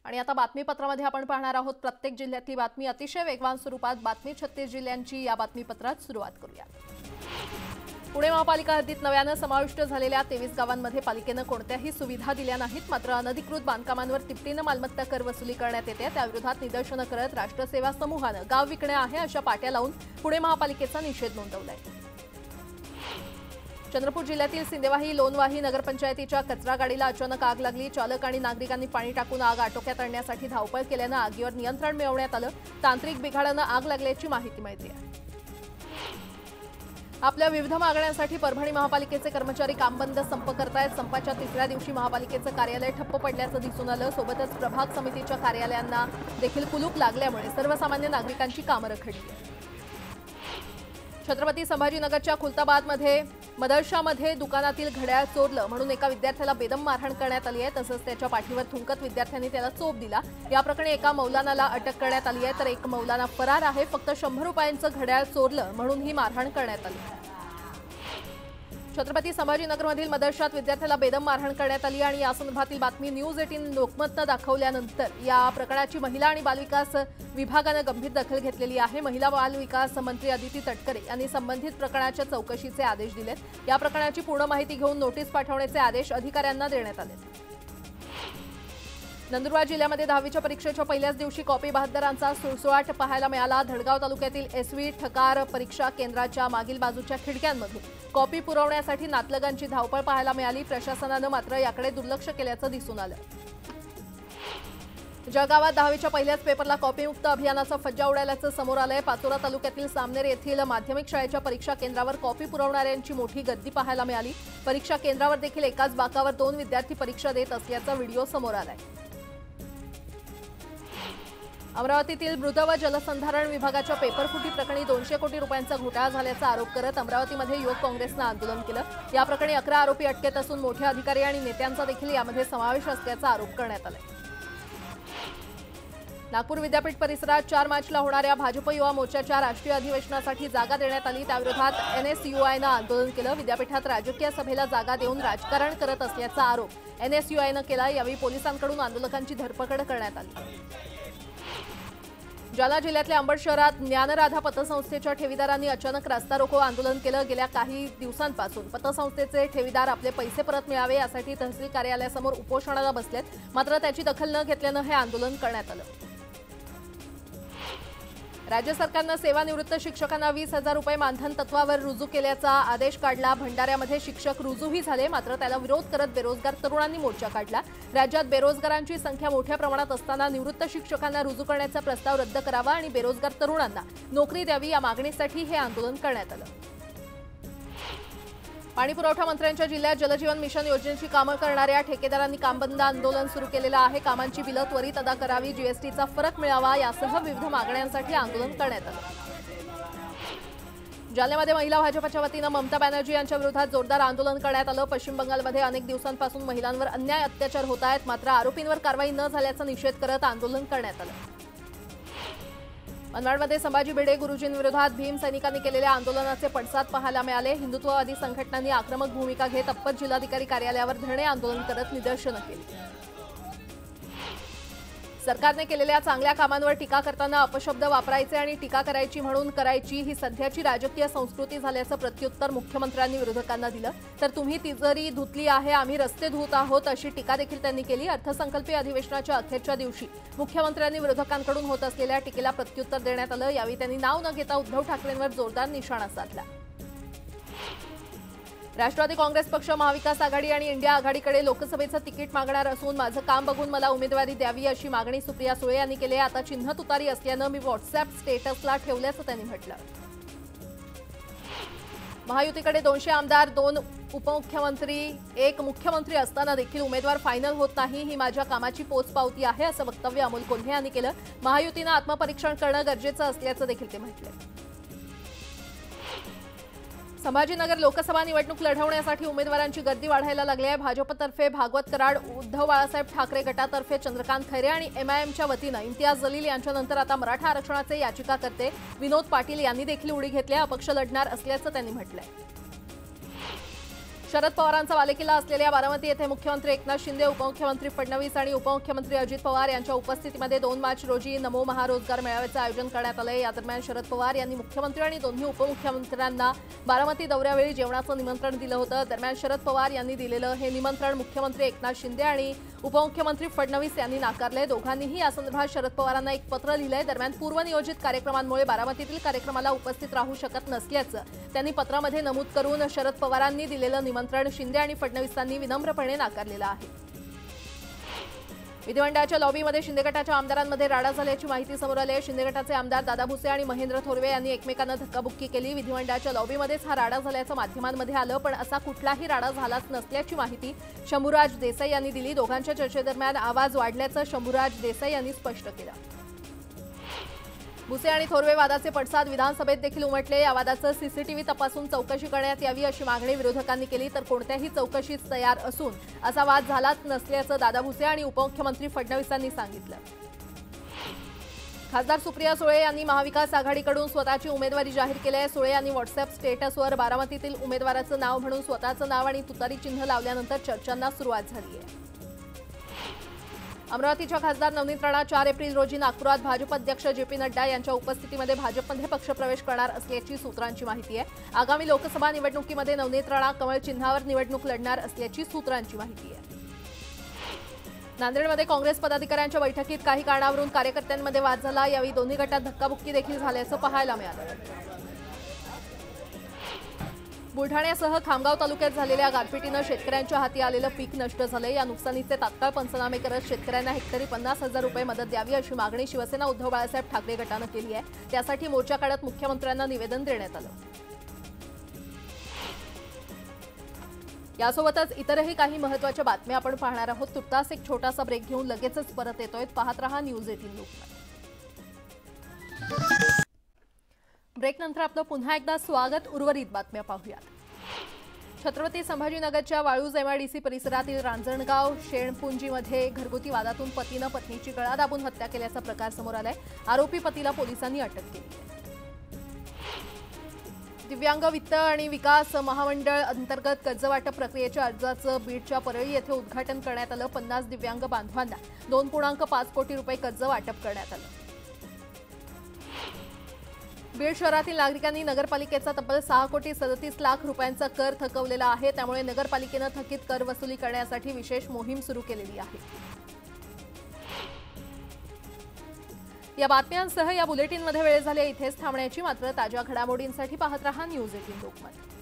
आणि आता बातमीपत्रामध्ये आपण पाहणार आहोत प्रत्येक जिल्ह्यातली बातमी अतिशय वेगवान स्वरूपात बातमी 36 जिल्ह्यांची या बातमीपत्रात सुरुवात करूया। पुणे महापालिका हद्दीत नव्याने समाविष्ट झालेल्या 23 गावांमध्ये पालिकेने कोणत्याही सुविधा दिल्या नाहीत। मात्र अनधिकृत बांधकामांवर तिपटीने मालमत्ता कर वसुली करण्यात येते। त्याविरोधात निदर्शनं करत राष्ट्रसेवा समूहाने गाव विकणे आहे अशा पाट्या लावून पुणे महापालिकेचा निषेध नोंदवलाय। चंद्रपूर जिल्ह्यातील सिंदेवाही लोणवाही नगरपंचायतीच्या कचरा गाडीला अचानक आग लागली। चालक आणि नागरिकांनी पाणी टाकून आग आटोक्यात आणण्यासाठी धावपळ केल्याने आगीवर नियंत्रण मिळवण्यात आलं। तांत्रिक बिघाडाने आग लागल्याची माहिती मिळते आहे। आपल्या विविध मागण्यांसाठी परभणी महापालिकेचे कर्मचारी कामबंद संप करतायत। संपाच्या तिसऱ्या दिवशी महापालिकेचं कार्यालय ठप्प पडल्याचं दिसून आलं। सोबतच प्रभाग समितीच्या कार्यालयांना देखील कुलूप लागल्यामुळे सर्वसामान्य नागरिकांची कामं रखडली। छत्रपती संभाजीनगरच्या खुलताबादमध्ये मदरशामध्ये दुकानातील घड्याळ चोरलं म्हणून एका विद्यार्थ्याला बेदम मारहाण करण्यात आली आहे। तसंच त्याच्या पाठीवर थुंकत विद्यार्थ्यांनी त्याला चोप दिला। या प्रकरणी एका मौलानाला अटक करण्यात आली आहे तर एक मौलाना फरार आहे। फक्त 100 रुपयांचं घड्याळ चोरलं म्हणून ही मारहाण करण्यात आली। छत्रपती संभाजीनगरमधील मदरशात विद्यार्थ्याला बेदम मारहाण करण्यात आली आणि या संदर्भातील बातमी न्यूज 18 लोकमतने दाखवल्यानंतर या प्रकरणाची महिला आणि बालविकास विभागाने गंभीर दखल घेतलेली आहे। महिला बालविकास मंत्री अदिती तटकरे यांनी संबंधित प्रकरणाच्या चौकशीचे आदेश दिलेत। या प्रकरणाची पूर्ण माहिती घेऊन नोटीस पाठवण्याचे आदेश अधिकाऱ्यांना देण्यात आले। नंदुरबार जिल्ह्यामध्ये 10वीच्या परीक्षेच्या पहिल्याच दिवशी कॉपी बहाद्दरांचा सुळसुळाट पाहायला मिळाला। धडगाव तालुक्यातील एसवी ठकार परीक्षा केंद्राच्या मागील बाजूच्या खिडक्यांमधून कॉपी पुरवण्यासाठी नातलगांची धावपळ पाहायला मिळाली। प्रशासनाने मात्र याकडे दुर्लक्ष केल्याचं दिसून आलं। जळगावात 10वीच्या पहिल्याच पेपरला कॉपीमुक्त अभियानाचा फज्जा उडाल्याचं समोर आलंय। पाचोरा तालुक्यातील सामनेर येथील माध्यमिक शाळेच्या परीक्षा केंद्रावर कॉपी पुरवणाऱ्यांची मोठी गर्दी पाहायला मिळाली। परीक्षा केंद्रावर देखील एकाच बाकावर 2 विद्यार्थी परीक्षा देत असल्याचा व्हिडिओ समोर आलाय। अमरावतीतील मृद व जलसंधारण विभागाच्या पेपरफुटी प्रकरणी 200 कोटी रुपयांचा घोटाळा झाल्याचा आरोप करत अमरावतीमध्ये युवक काँग्रेसने आंदोलन केलं। या प्रकरणी 11 आरोपी अटकेत असून मोठे अधिकारी आणि नेत्यांचा देखील यामध्ये समावेश असल्याचा आरोप करण्यात आला। नागपूर विद्यापीठ परिसरात 4 मार्चला होणाऱ्या भाजप युवा मोर्चाच्या राष्ट्रीय अधिवेशनासाठी जागा देण्यात आली। त्याविरोधात NSUIनं आंदोलन केलं। विद्यापीठात राजकीय सभेला जागा देऊन राजकारण करत असल्याचा आरोप NSUIनं केला। यावेळी पोलिसांकडून आंदोलकांची धरपकड करण्यात आली। जालना जिल्ह्यातल्या अंबड शहरात ज्ञानराधा पतसंस्थेच्या ठेवीदारांनी अचानक रास्ता रोको आंदोलन केलं। गेल्या काही दिवसांपासून पतसंस्थेचे ठेवीदार आपले पैसे परत मिळावे यासाठी तहसील कार्यालयासमोर उपोषणाला बसलेत। मात्र त्याची दखल न घेतल्यानं हे आंदोलन करण्यात आलं। राज्य सरकारनं सेवानिवृत्त शिक्षकांना 20,000 रुपये मानधन तत्वावर रुजू केल्याचा आदेश काढला। भंडाऱ्यामध्ये शिक्षक रुजूही झाले मात्र त्याला विरोध करत बेरोजगार तरुणांनी मोर्चा काढला। राज्यात बेरोजगारांची संख्या मोठ्या प्रमाणात असताना निवृत्त शिक्षकांना रुजू करण्याचा प्रस्ताव रद्द करावा आणि बेरोजगार तरुणांना नोकरी द्यावी या मागणीसाठी हे आंदोलन करण्यात आलं। पाणीपुरवठा मंत्र्यांच्या जिल्ह्यात जलजीवन मिशन योजनेची कामं करणाऱ्या ठेकेदारांनी कामबंद आंदोलन सुरू केलेलं आहे। कामांची बिलं त्वरित अदा करावी, जीएसटीचा फरक मिळावा यासह विविध मागण्यांसाठी आंदोलन करण्यात आलं। जालन्यामध्ये महिला भाजपच्या वतीनं ममता बॅनर्जी यांच्या विरोधात जोरदार आंदोलन करण्यात आलं। पश्चिम बंगालमध्ये अनेक दिवसांपासून महिलांवर अन्याय अत्याचार होत आहेत मात्र आरोपींवर कारवाई न झाल्याचा निषेध करत आंदोलन करण्यात आलं। मनमाडमध्ये संभाजी भिडे गुरुजींविरोधात भीम सैनिकांनी केलेल्या आंदोलनाचे पडसाद पाहायला मिळाले। हिंदुत्ववादी संघटनांनी आक्रमक भूमिका घेत अप्पर जिल्हाधिकारी कार्यालयावर धरणे आंदोलन करत निदर्शनं केली। सरकारने केलेल्या चांगल्या कामांवर टीका करताना अपशब्द वापरायचे आणि टीका करायची म्हणून करायची ही सध्याची राजकीय संस्कृती झाल्याचं प्रत्युत्तर मुख्यमंत्र्यांनी विरोधकांना दिलं। तर तुम्ही तिजोरी धुतली आहे, आम्ही रस्ते धुत आहोत अशी टीका देखील त्यांनी केली। अर्थसंकल्पीय अधिवेशनाच्या अखेरच्या दिवशी मुख्यमंत्र्यांनी विरोधकांकडून होत असलेल्या टीकेला प्रत्युत्तर देण्यात आलं। यावेळी त्यांनी नाव न घेता उद्धव ठाकरेंवर जोरदार निशाणा साधला। राष्ट्रवादी काँग्रेस पक्ष महाविकास आघाडी आणि इंडिया आघाडीकडे लोकसभेचं तिकीट मागणार असून माझं काम बघून मला उमेदवारी द्यावी अशी मागणी सुप्रिया सुळे यांनी केली। आता चिन्ह तुतारी असल्यानं मी व्हॉट्सअॅप स्टेटसला ठेवल्याचं त्यांनी म्हटलं। महायुतीकडे 200 आमदार, 2 उपमुख्यमंत्री, 1 मुख्यमंत्री असताना देखील उमेदवार फायनल होत नाही ही माझ्या कामाची पोचपावती आहे असं वक्तव्य अमोल कोल्हे यांनी केलं। महायुतीनं आत्मपरीक्षण करणं गरजेचं असल्याचं देखील ते म्हटलं। संभाजीनगर लोकसभा निवडणूक लढवण्यासाठी उमेदवारांची गर्दी वाढायला लागली आहे। भाजपतर्फे भागवत कराड, उद्धव बाळासाहेब ठाकरे गटातर्फे चंद्रकांत खैरे आणि MIMच्या वतीनं इम्तियाज जलील यांच्यानंतर आता मराठा आरक्षणाचे याचिकाकर्ते विनोद पाटील यांनी देखील उडी घेतली। अपक्ष लढणार असल्याचं त्यांनी म्हटलंय। शरद पवारांचा बालेकिल्ला असलेल्या बारामती येथे मुख्यमंत्री एकनाथ शिंदे, उपमुख्यमंत्री फडणवीस आणि उपमुख्यमंत्री अजित पवार यांच्या उपस्थितीमध्ये 2 मार्च रोजी नमो महारोजगार मेळाव्याचे आयोजन करण्यात आले। या दरम्यान शरद पवार यांनी मुख्यमंत्री आणि दोन्ही उपमुख्यमंत्र्यांना बारामती दौऱ्यावेळी जेवणाचं निमंत्रण दिलं होतं। दरम्यान शरद पवार यांनी दिलेलं हे निमंत्रण मुख्यमंत्री एकनाथ शिंदे आणि उपमुख्यमंत्री फडणवीस यांनी नाकारले। दोघांनीही या संदर्भात शरद पवारांना एक पत्र लिहिलंय। दरम्यान पूर्वनियोजित कार्यक्रमांमुळे बारामतीतील कार्यक्रमाला उपस्थित राहू शकत नसल्याचं त्यांनी पत्रामध्ये नमूद करून शरद पवारांनी दिलेलं निमंत्रण शिंदे आणि फडणवीसांनी विनम्रपणे नाकारलेलं आहे। विधिमंडळाच्या लॉबीमध्ये शिंदे गटाच्या आमदारांमध्ये राडा झाल्याची माहिती समोर आली आहे। शिंदे गटाचे आमदार दादा भुसे आणि महेंद्र थोरवे यांनी एकमेकांना धक्काबुक्की केली। विधिमंडळाच्या लॉबीमध्येच हा राडा झाल्याचं माध्यमांमध्ये आलं, पण असा कुठलाही राडा झालाच नसल्याची माहिती शंभूराज देसाई यांनी दिली। दोघांच्या चर्चेदरम्यान आवाज वाढल्याचं शंभूराज देसाई यांनी स्पष्ट केलं। भुसे आणि थोरवे वादाचे पडसाद विधानसभेत देखील उमटले। या वादाचं सीसीटीव्ही तपासून चौकशी करण्यात यावी अशी मागणी विरोधकांनी केली, तर कोणत्याही चौकशीस तयार असून असा वाद झालाच नसल्याचं दादा भुसे आणि उपमुख्यमंत्री फडणवीसांनी सांगितलं। खासदार सुप्रिया सुळे यांनी महाविकास आघाडीकडून स्वतःची उमेदवारी जाहीर केली आहे। सुळे यांनी व्हॉट्सअप स्टेटसवर बारामतीतील उमेदवाराचं नाव म्हणून स्वतःचं नाव आणि तुतारी चिन्ह लावल्यानंतर चर्चांना सुरुवात झाली आहे। अमरावतीच्या खासदार नवनीत राणा 4 एप्रिल रोजी नागपुरात भाजप अध्यक्ष जे.पी. नड्डा यांच्या उपस्थितीमध्ये भाजपमध्ये पक्षप्रवेश करणार असल्याची सूत्रांची माहिती आहे। आगामी लोकसभा निवडणुकीमध्ये नवनीत राणा कमळ चिन्हावर निवडणूक लढणार असल्याची सूत्रांची माहिती आहे। नांदेडमध्ये काँग्रेस पदाधिकाऱ्यांच्या बैठकीत काही कारणावरून कार्यकर्त्यांमध्ये वाद झाला। यावेळी दोन्ही गटात धक्काबुक्की देखील झाल्याचं पाहायला मिळालं। बुलढाण्यासह खामगाव तालुक्यात झालेल्या गारपिटीनं शेतकऱ्यांच्या हाती आलेलं पीक नष्ट झाले। या नुकसानीचे तात्काळ पंचनामे करत शेतकऱ्यांना हेक्टरी 50,000 रुपये मदत द्यावी अशी मागणी शिवसेना उद्धव बाळासाहेब ठाकरे गटानं केली आहे। त्यासाठी मोर्चा काढत मुख्यमंत्र्यांना निवेदन देण्यात आलं। यासोबतच इतरही काही महत्त्वाच्या बातम्या आपण पाहणार आहोत। तुर्तास एक छोटासा ब्रेक घेऊन लगेचच परत येतोय। पाहत रहा न्यूज 18 लोकमत। ब्रेकनंतर आपलं पुन्हा एकदा स्वागत। उर्वरित बातम्या पाहूयात। छत्रपती संभाजीनगरच्या वाळूज एमआयडीसी परिसरातील रांजणगाव शेणपुंजीमध्ये घरगुती वादातून पतीनं पत्नीची गळा दाबून हत्या केल्याचा प्रकार समोर आलाय। आरोपी पतीला पोलिसांनी अटक केली आहे। दिव्यांग वित्त आणि विकास महामंडळ अंतर्गत कर्जवाटप प्रक्रियेच्या अर्जाचं बीडच्या परळी येथे उद्घाटन करण्यात आलं। 50 दिव्यांग बांधवांना 2.5 कोटी रुपये कर्ज वाटप करण्यात आलं। बीड शहरातील नागरिकांनी नगरपालिकेचा तब्बल 6,37,00,000 रुपयांचा कर थकवलेला आहे। त्यामुळे नगरपालिकेनं थकीत कर वसुली करण्यासाठी विशेष मोहीम सुरू केलेली आहे। या बातम्यांसह या बुलेटिनमध्ये वेळ झाली इथेच थांबण्याची। मात्र ताज्या घडामोडींसाठी पाहत रहा न्यूज 18 लोकमत।